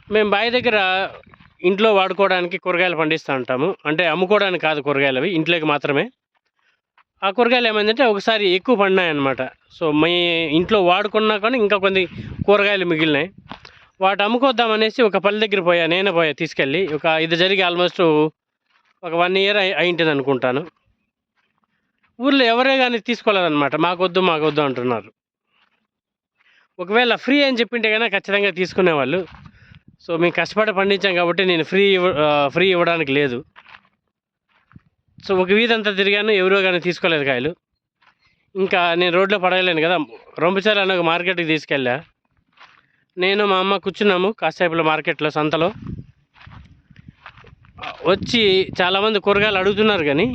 మేము బావి దగ్గర ఇంట్లో వాడుకోవడానికి కూరగాయలు పండిస్తూ ఉంటాము. అంటే అమ్ముకోవడానికి కాదు కూరగాయలవి, ఇంట్లోకి మాత్రమే. ఆ కూరగాయలు ఏమైందంటే ఒకసారి ఎక్కువ పడినాయన్నమాట. సో, ఇంట్లో వాడుకున్నా కానీ ఇంకా కొన్ని కూరగాయలు మిగిలినాయి. వాటి అమ్ముకొద్దామనేసి ఒక పల్లె దగ్గర పోయా. నేనే పోయా తీసుకెళ్ళి. ఇది జరిగి ఆల్మోస్ట్ ఒక 1 ఇయర్ అయింటుందనుకుంటాను. ఊర్లో ఎవరే గాని తీసుకోలేదన్నమాట. మాకొద్దు, మాకొద్దు అంటున్నారు. ఒకవేళ ఫ్రీ అని చెప్పింటే గనక ఖచ్చితంగా తీసుకునేవాళ్ళు. సో, మేము కష్టపడి పండించాం కాబట్టి నేను ఫ్రీ ఇవ్వడానికి లేదు. సో, ఒక వీధంతా తిరిగాను. ఎవరో గాని తీసుకోలేదు కాయలు. ఇంకా నేను రోడ్లో పడేయలేను కదా! రొంపిచెర్ల అనే ఒక మార్కెట్‌కి తీసుకెళ్ళా. నేను, మా అమ్మ కూర్చున్నాము కాసేపులో మార్కెట్‌లో, సంతలో. వచ్చి చాలామంది కూరగాయలు అడుగుతున్నారు గానీ,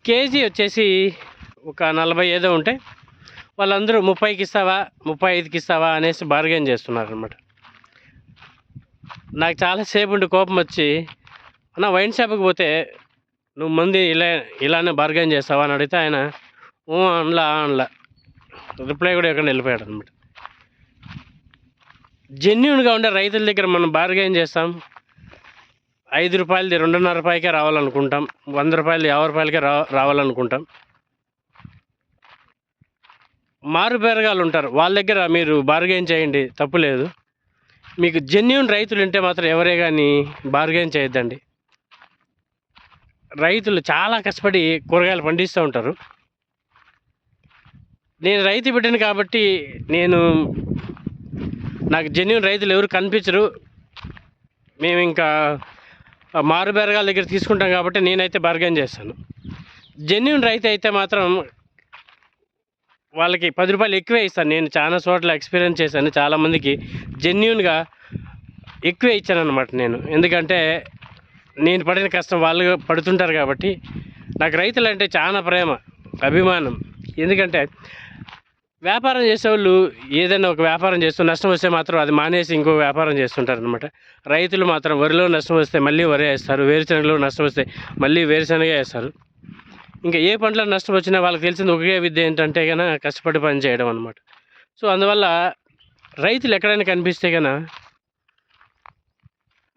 కేజీ వచ్చేసి ఒక 40 ఏదో ఉంటే, వాళ్ళందరూ 30కి ఇస్తావా, 35కి ఇస్తావా అనేసి బార్గెయిన్ చేస్తున్నారనమాట. నాకు చాలా సేపుండి కోపమొచ్చి, అన్న వైన్ షాప్‌కి పోతే నువ్వు మంది ఇలానే బార్గెయిన్ చేస్తావా అని అడిగితే ఆయన అనలా. రిప్లై కూడా ఇవ్వకుండా వెళ్ళిపోయాడనమాట. జెన్యూన్‌గా ఉండే రైతుల దగ్గర మనం బార్గెయిన్ చేస్తాం. రూ. 5ది రూ. 2.5కే రావాలనుకుంటాం. రూ. 100ది రూ. 50కే రావాలనుకుంటాం. మారు బేరగాళ్ళు ఉంటారు. వాళ్ళ దగ్గర మీరు బార్గెయిన్ చేయండి, తప్పు లేదు. మీకు జెన్యూన్ రైతులు ఉంటే మాత్రం ఎవరే కానీ బార్గెయిన్ చేయొద్దండి. రైతులు చాలా కష్టపడి కూరగాయలు పండిస్తూ ఉంటారు. నేను రైతు బిడ్డని కాబట్టి నాకు జెన్యూన్ రైతులు ఎవరు కనిపించరు. మేము ఇంకా మారు బేరగాళ్ళ దగ్గర తీసుకుంటాం కాబట్టి నేనైతే బార్గెయిన్ చేస్తాను. జెన్యూన్ రైతు అయితే మాత్రం వాళ్ళకి రూ. 10 ఎక్కువే ఇస్తాను. నేను చాలా చోట్ల ఎక్స్పీరియన్స్ చేశాను. చాలామందికి జెన్యూన్గా ఎక్కువే ఇచ్చానన్నమాట నేను. ఎందుకంటే నేను పడిన కష్టం వాళ్ళు పడుతుంటారు కాబట్టి నాకు రైతులంటే చాలా ప్రేమ, అభిమానం. ఎందుకంటే వ్యాపారం చేసేవాళ్ళు ఏదైనా ఒక వ్యాపారం చేస్తూ నష్టం వస్తే మాత్రం అది మానేసి ఇంకో వ్యాపారం చేస్తుంటారనమాట. రైతులు మాత్రం వరిలో నష్టం వస్తే మళ్ళీ వరే వేస్తారు, వేరుశనగలో నష్టం వస్తే మళ్ళీ వేరుశనగే వేస్తారు. ఇంకా ఏ పంటలో నష్టం వచ్చినా వాళ్ళకి తెలిసింది ఒకే విద్య ఏంటంటే కనుక కష్టపడి పని చేయడం అనమాట. సో, అందువల్ల రైతులు ఎక్కడైనా కనిపిస్తే కనుక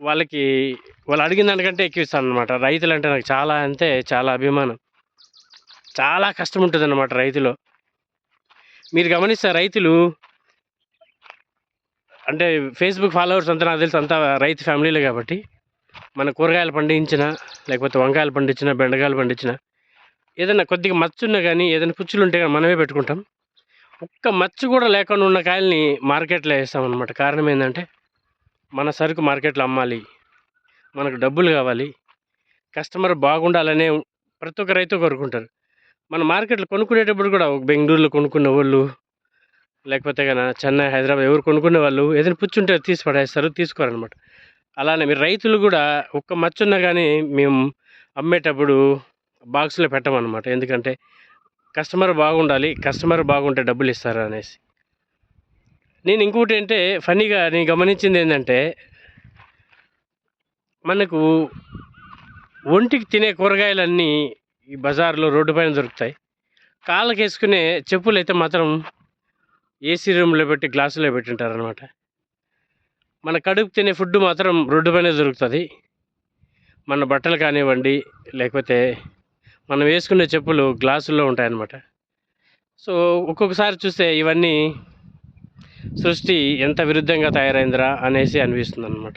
వాళ్ళు అడిగిన దానికంటే ఎక్కువ ఇస్తాను అనమాట. రైతులు అంటే నాకు చాలా అంటే చాలా అభిమానం. చాలా కష్టం ఉంటుంది అన్నమాట రైతులో. మీరు గమనిస్తే రైతులు అంటే ఫేస్బుక్ ఫాలోవర్స్ అంతా నాకు తెలిసి అంతా రైతు ఫ్యామిలీలే కాబట్టి మన కూరగాయలు పండించినా, లేకపోతే వంకాయలు పండించినా, బెండకాయలు పండించినా, ఏదైనా కొద్దిగా మచ్చున్నా కానీ, ఏదైనా పుచ్చులు ఉంటే కానీ మనమే పెట్టుకుంటాం. ఒక్క మచ్చు కూడా లేకుండా ఉన్న కాయల్ని మార్కెట్లో వేస్తామన్నమాట. కారణం ఏంటంటే మన సరుకు మార్కెట్లో అమ్మాలి, మనకు డబ్బులు కావాలి, కస్టమర్ బాగుండాలనే ప్రతి ఒక్క రైతు కోరుకుంటారు. మన మార్కెట్లో కొనుక్కునేటప్పుడు కూడా బెంగళూరులో కొనుక్కున్న వాళ్ళు, లేకపోతే కనుక చెన్నై, హైదరాబాద్ ఎవరు కొనుక్కునే వాళ్ళు ఏదైనా పుచ్చుంటే తీసి పడేస్తారు, తీసుకోరనమాట. అలానే మీరు రైతులు కూడా ఒక్క మచ్చున్నా కానీ మేము అమ్మేటప్పుడు బాక్స్లో పెట్టమన్నమాట. ఎందుకంటే కస్టమర్ బాగుండాలి, కస్టమర్ బాగుంటే డబ్బులు ఇస్తారు అనేసి. నేను ఇంకోటి అంటే ఫన్నీగా నేను గమనించింది ఏంటంటే, మనకు ఒంటికి తినే కూరగాయలన్నీ ఈ బజార్లో రోడ్డు పైన దొరుకుతాయి. కాళ్ళకి వేసుకునే చెప్పులు అయితే మాత్రం ఏసీ రూమ్లో పెట్టి గ్లాసులో పెట్టింటారనమాట. మన కడుపు తినే ఫుడ్ మాత్రం రోడ్డు పైనే దొరుకుతుంది. మన బట్టలు కానివ్వండి, లేకపోతే మనం వేసుకునే చెప్పులు గ్లాసుల్లో ఉంటాయన్నమాట. సో, ఒక్కొక్కసారి చూస్తే ఇవన్నీ సృష్టి ఎంత విరుద్ధంగా తయారైందిరా అనేసి అనిపిస్తుంది అన్నమాట.